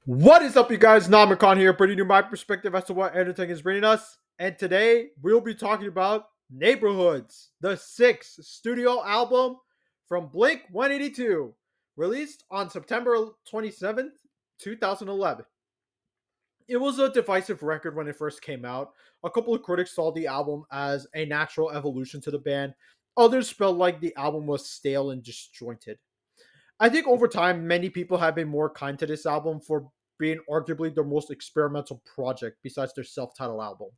What is up, you guys? Namikon here, bringing you my perspective as to what editing is bringing us. And today we'll be talking about Neighborhoods, the sixth studio album from Blink 182, released on September 27th, 2011. It was a divisive record when it first came out. A couple of critics saw the album as a natural evolution to the band, others felt like the album was stale and disjointed. I think over time, many people have been more kind to this album for being arguably their most experimental project besides their self-titled album.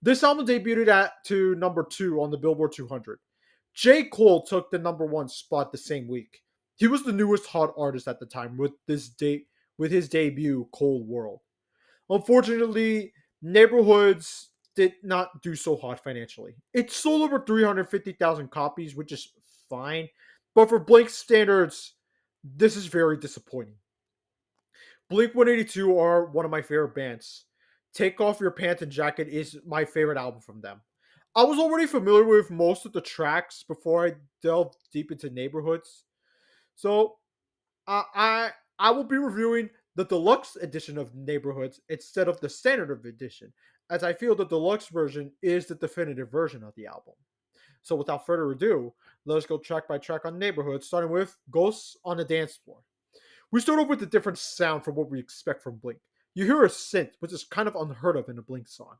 This album debuted at to number 2 on the Billboard 200. J. Cole took the number 1 spot the same week. He was the newest hot artist at the time with his debut Cold World. Unfortunately, Neighborhoods did not do so hot financially. It sold over 350,000 copies, which is fine, but for Blink standards, this is very disappointing. Blink 182 are one of my favorite bands. Take Off Your Pants and Jacket is my favorite album from them. I was already familiar with most of the tracks before I delved deep into Neighborhoods. So I will be reviewing the deluxe edition of Neighborhoods instead of the standard edition, as I feel the deluxe version is the definitive version of the album. So without further ado, let's go track by track on Neighborhoods, starting with Ghosts on the Dance Floor. We start off with a different sound from what we expect from Blink. You hear a synth, which is kind of unheard of in a Blink song.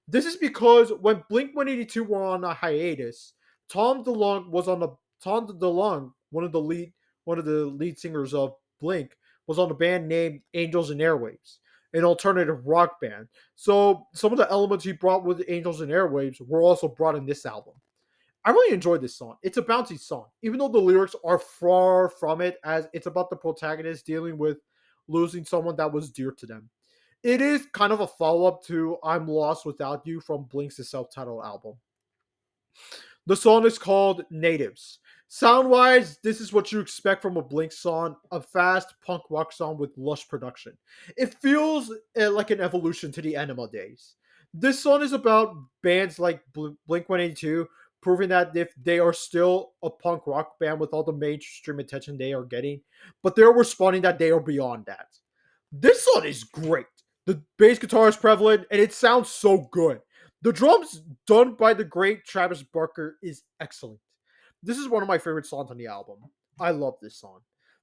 This is because when Blink 182 were on a hiatus, Tom DeLonge, one of the lead singers of Blink, was on a band named Angels and Airwaves, an alternative rock band. So some of the elements he brought with Angels and Airwaves were also brought in this album. I really enjoyed this song. It's a bouncy song, even though the lyrics are far from it, as it's about the protagonist dealing with losing someone that was dear to them. It is kind of a follow up to I'm Lost Without You from Blink's self titled album. The song is called Natives. Sound wise, this is what you expect from a Blink song, a fast punk rock song with lush production. It feels like an evolution to the Enema days. This song is about bands like Blink 182 proving that if they are still a punk rock band with all the mainstream attention they are getting, but they're responding that they are beyond that. This song is great. The bass guitar is prevalent and it sounds so good. The drums done by the great Travis Barker is excellent. This is one of my favorite songs on the album. I love this song.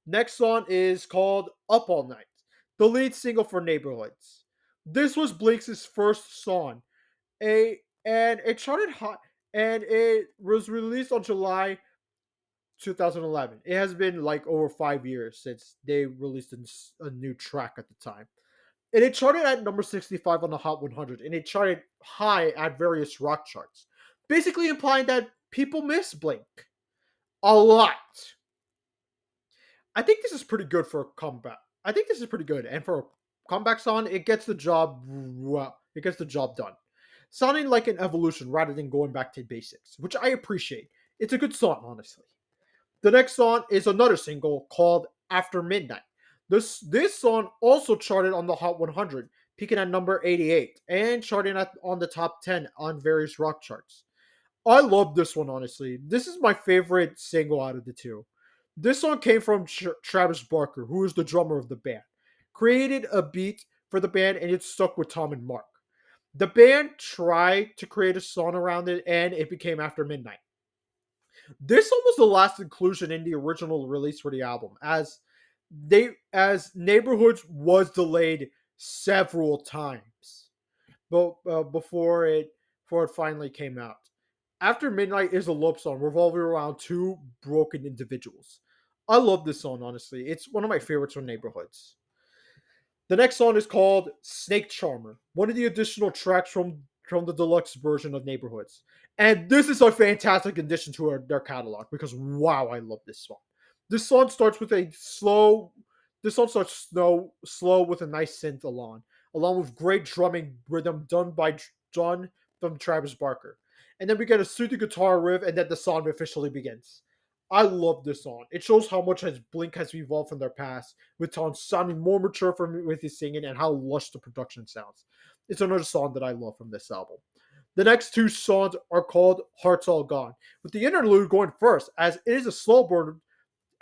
Next song is called Up All Night, the lead single for Neighborhoods. This was Blink's first song. And it charted hot and it was released on July 2011. It has been like over 5 years since they released a new track at the time. And it charted at number 65 on the Hot 100, and it charted high at various rock charts, basically implying that people miss Blink a lot. I think this is pretty good for a comeback. I think this is pretty good, and for a comeback song, it gets the job well. It gets the job done, sounding like an evolution rather than going back to basics, which I appreciate. It's a good song, honestly. The next song is another single called After Midnight. This song also charted on the Hot 100, peaking at number 88 and charting on the top 10 on various rock charts. I love this one, honestly. This is my favorite single out of the two. This song came from Travis Barker, who is the drummer of the band. Created a beat for the band and it stuck with Tom and Mark. The band tried to create a song around it and it became After Midnight. This one was the last inclusion in the original release for the album, as Neighborhoods was delayed several times, but before it finally came out. After Midnight is a love song revolving around two broken individuals. I love this song, honestly. It's one of my favorites from Neighborhoods. The next song is called Snake Charmer, one of the additional tracks from the deluxe version of Neighborhoods. And this is a fantastic addition to their catalog because wow, I love this song. This song starts with a slow. This song starts slow with a nice synth along with great drumming rhythm done from Travis Barker. And then we get a soothing guitar riff, and then the song officially begins. I love this song. It shows how much Blink has evolved from their past, with Tom sounding more mature with his singing and how lush the production sounds. It's another song that I love from this album. The next two songs are called Hearts All Gone, with the interlude going first, as it is a slow burn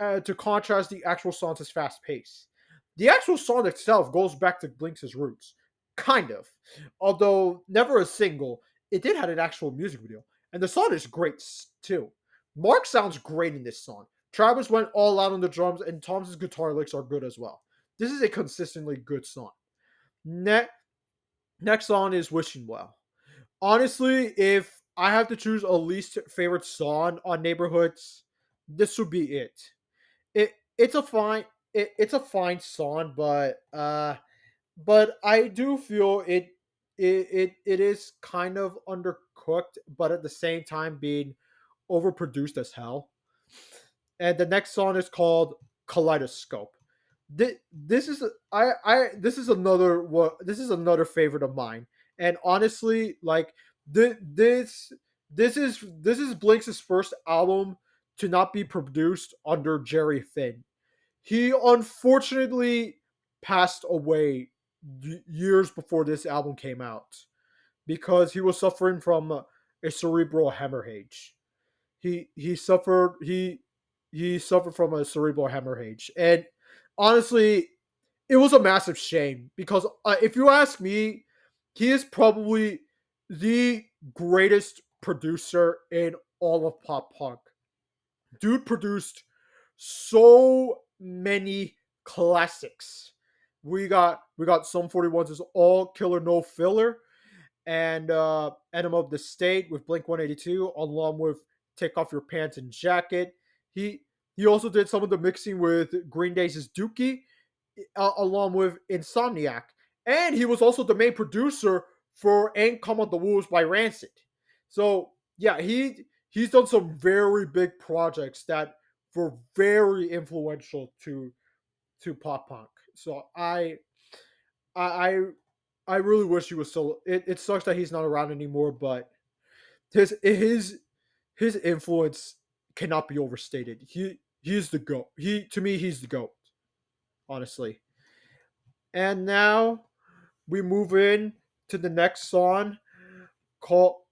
to contrast the actual song's fast pace. The actual song itself goes back to Blink's roots, kind of. Although never a single, it did have an actual music video, and the song is great too. Mark sounds great in this song. Travis went all out on the drums, and Tom's guitar licks are good as well. This is a consistently good song. Ne- Next song is Wishing Well. Honestly, if I have to choose a least favorite song on Neighborhoods, this would be it. It's a fine it's a fine song, but I do feel it is kind of undercooked, but at the same time being overproduced as hell. And the next song is called Kaleidoscope. This is this is another this is another favorite of mine. And honestly, like this is Blink's first album to not be produced under Jerry Finn. He unfortunately passed away years before this album came out because he was suffering from a cerebral hemorrhage. He suffered from a cerebral hemorrhage, and honestly, it was a massive shame because if you ask me, he is probably the greatest producer in all of pop punk. Dude produced so many classics. We got some 41s is all killer no filler, and Enema of the State with Blink-182 along with Take Off Your Pants and Jacket. He also did some of the mixing with Green Day's Dookie along with Insomniac, and he was also the main producer for Ain't Come on the Wolves by Rancid. So yeah, he's done some very big projects that were very influential to pop punk. So I I really wish he was still. It sucks that he's not around anymore, but his influence cannot be overstated. He's the goat. He to me he's the goat, honestly. And now we move in to the next song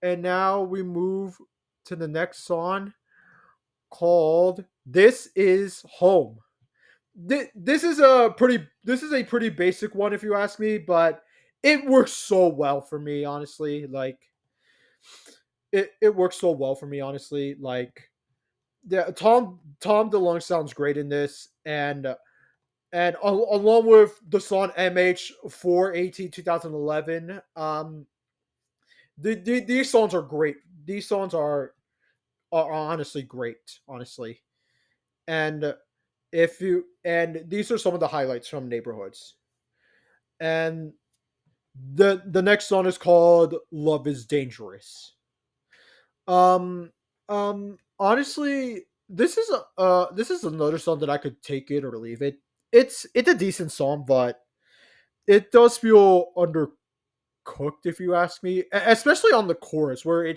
and now we move to the next song called "This Is Home." This is a pretty basic one if you ask me, but it works so well for me, honestly. Like it works so well for me, honestly. Like yeah, Tom DeLonge sounds great in this, and along with the song MH 418 2011, these songs are great. These songs are honestly great, honestly. And if you and these are some of the highlights from Neighborhoods. And the next song is called Love is Dangerous. Um Honestly, this is another song that I could take it or leave it. It's a decent song, but it does feel undercooked if you ask me, especially on the chorus where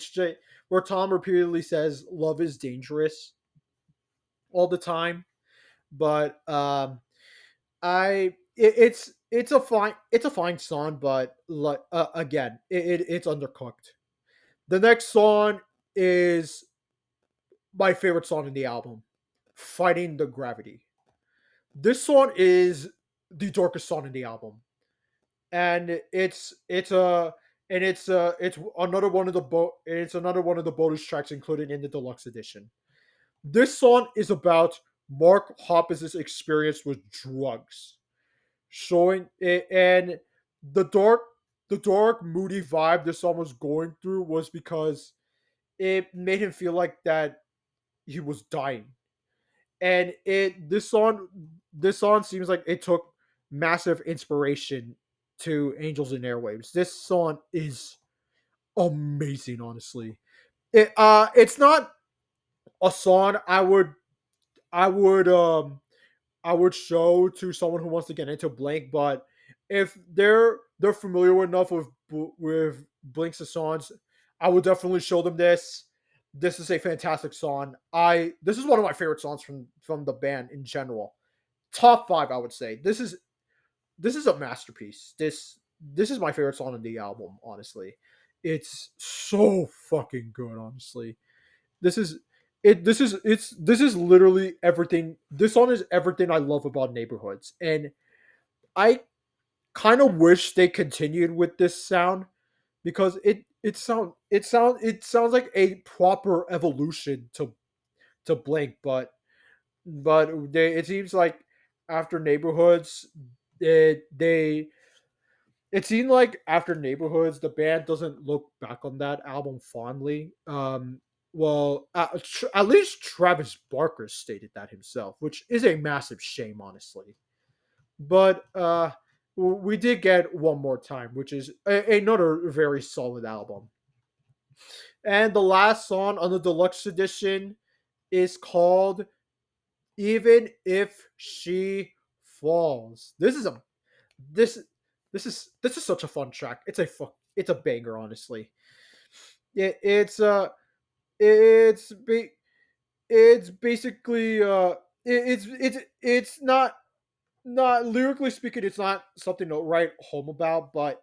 Tom repeatedly says love is dangerous all the time. But it's a fine song, but like again, it's undercooked. The next song is my favorite song in the album, Fighting the Gravity. This song is the darkest song in the album, and it's another one of the it's another one of the bonus tracks included in the deluxe edition. This song is about Mark Hoppus' experience with drugs, showing it, and the dark moody vibe this song was going through was because it made him feel like that he was dying. And this song seems like it took massive inspiration to Angels and Airwaves. This song is amazing, honestly. It's not a song I would I would show to someone who wants to get into Blink, but if they're familiar enough with Blink's songs, I would definitely show them this. This is a fantastic song. I This is one of my favorite songs from the band in general. Top 5, I would say. This is a masterpiece. This is my favorite song on the album, honestly. It's so fucking good, honestly. This is this is literally everything. This song is everything I love about Neighborhoods. And I kind of wish they continued with this sound because it sounds like a proper evolution to Blink, but it seems like after Neighborhoods, they it seemed like after Neighborhoods, the band doesn't look back on that album fondly. Well, at least Travis Barker stated that himself, which is a massive shame, honestly. But we did get One More Time, which is another very solid album. And the last song on the deluxe edition is called "Even If She Falls." This this is such a fun track. It's a banger, honestly. It's it's ba- it's basically it's not lyrically speaking, it's not something to write home about, but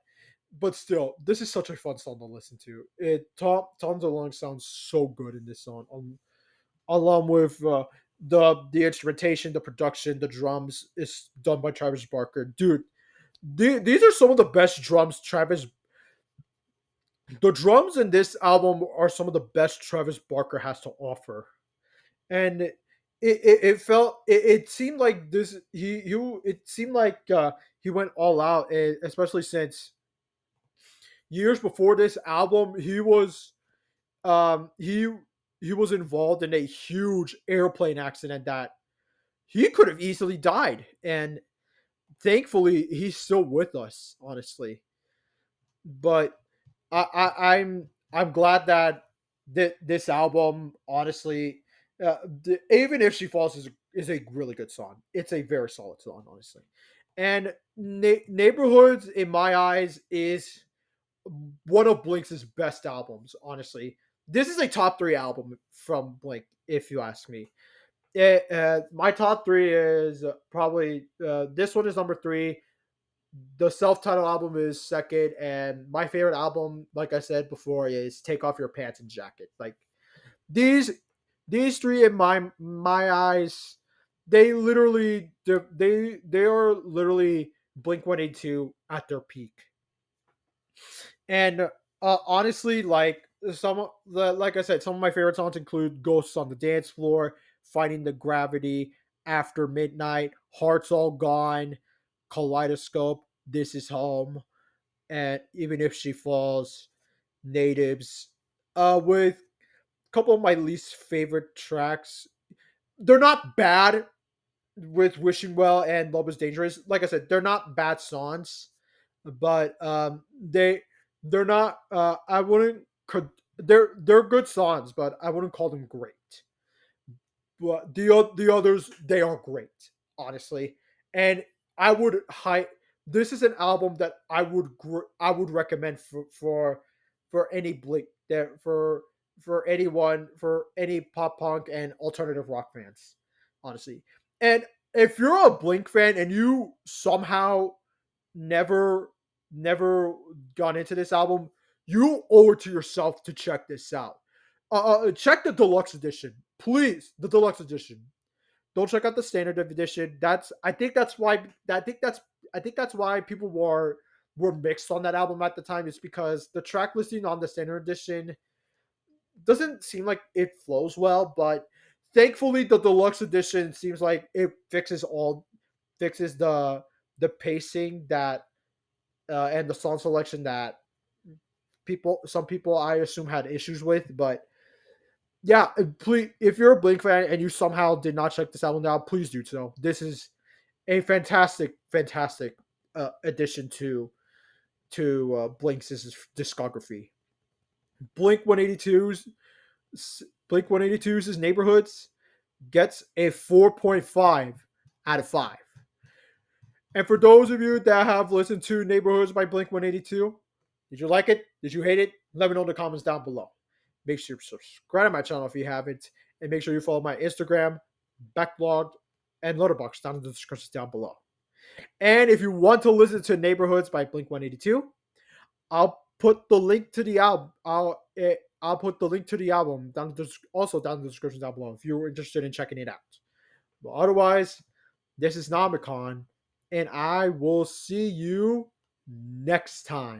still, this is such a fun song to listen to. Tom DeLonge sounds so good in this song, along with the instrumentation, the production, the drums is done by Travis Barker. Dude, these are some of the best drums Travis. The drums in this album are some of the best Travis Barker has to offer, and it felt it seemed like this he it seemed like he went all out, especially since years before this album he he was involved in a huge airplane accident that he could have easily died, and thankfully he's still with us, honestly. But I'm glad that this album, honestly, even if she falls is a really good song. It's a very solid song, honestly. And Neighborhoods, in my eyes, is one of Blink's best albums. Honestly, this is a top three album from Blink, if you ask me. My top three is probably this one is number three. The self-titled album is second, and my favorite album, like I said before, is Take Off Your Pants and Jacket. Like these these three in my eyes, they are literally Blink 182 at their peak. And honestly, like I said, some of my favorite songs include Ghosts on the Dance Floor, Finding the Gravity, After Midnight, Hearts All Gone, Kaleidoscope, This Is Home, and Even If She Falls, Natives. With a couple of my least favorite tracks. They're not bad, with Wishing Well and Love is Dangerous. Like I said, they're not bad songs, but they're not I wouldn't they're good songs, but I wouldn't call them great. But the others, they are great, honestly. And I would high this is an album that I would recommend for any Blink there for anyone, for any pop punk and alternative rock fans, honestly. And if you're a Blink fan and you somehow never never gone into this album, you owe it to yourself to check this out. Check the deluxe edition, please. The deluxe edition. Don't check out the standard edition. That's I think that's why people were mixed on that album at the time. Is because the track listing on the standard edition doesn't seem like it flows well, but thankfully the deluxe edition seems like it fixes the pacing that and the song selection that some people I assume had issues with. But yeah, please, if you're a Blink fan and you somehow did not check this album out, please do so. This is a fantastic addition to Blink's discography. Blink 182's Blink 182's Neighborhoods gets a 4.5 out of 5. And for those of you that have listened to Neighborhoods by Blink 182, did you like it? Did you hate it? Let me know in the comments down below. Make sure you subscribe to my channel if you haven't, and make sure you follow my Instagram, Backlog, and Letterboxd down in the description down below. And if you want to listen to Neighborhoods by Blink 182, I'll put the link to the album. I'll put the link to the album also down in the description down below if you're interested in checking it out. But otherwise, this is Namicon, and I will see you next time.